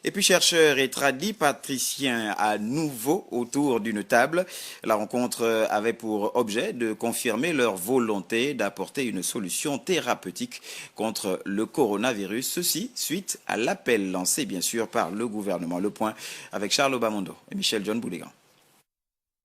Et puis chercheurs et tradis patriciens à nouveau autour d'une table. La rencontre avait pour objet de confirmer leur volonté d'apporter une solution thérapeutique contre le coronavirus. Ceci suite à l'appel lancé bien sûr par le gouvernement. Le point avec Charles Obamondo et Michel John Boulégan.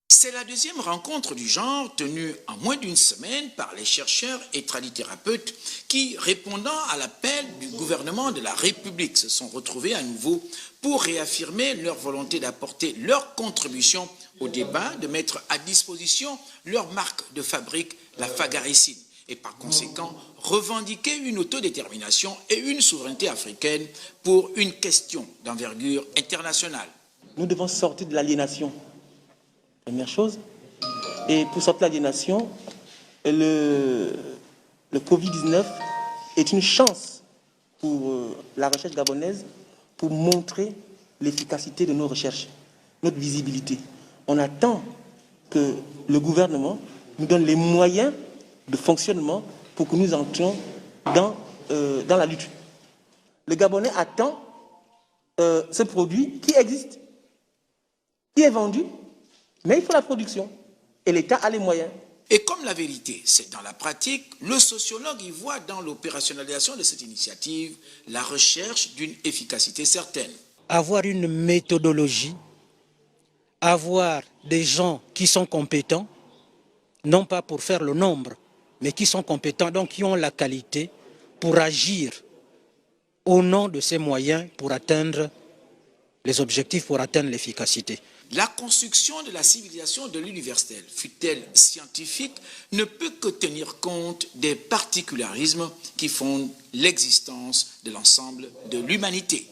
C'est la deuxième rencontre du genre tenue en moins d'une semaine par les chercheurs et tradithérapeutes qui, répondant à l'appel du gouvernement de la République, se sont retrouvés à nouveau pour réaffirmer leur volonté d'apporter leur contribution au débat, de mettre à disposition leur marque de fabrique, la fagaricine, et par conséquent revendiquer une autodétermination et une souveraineté africaine pour une question d'envergure internationale. Nous devons sortir de l'aliénation. Première chose. Et pour sortir de l'aliénation, le Covid-19 est une chance pour la recherche gabonaise pour montrer l'efficacité de nos recherches, notre visibilité. On attend que le gouvernement nous donne les moyens de fonctionnement pour que nous entrions dans la lutte. Le Gabonais attend ce produit qui existe, qui est vendu, mais il faut la production. Et l'État a les moyens. Et comme la vérité, c'est dans la pratique, le sociologue y voit dans l'opérationnalisation de cette initiative la recherche d'une efficacité certaine. Avoir une méthodologie, avoir des gens qui sont compétents, non pas pour faire le nombre, mais qui sont compétents, donc qui ont la qualité pour agir au nom de ces moyens pour atteindre les objectifs, pour atteindre l'efficacité. La construction de la civilisation de l'universel, fût-elle scientifique, ne peut que tenir compte des particularismes qui fondent l'existence de l'ensemble de l'humanité.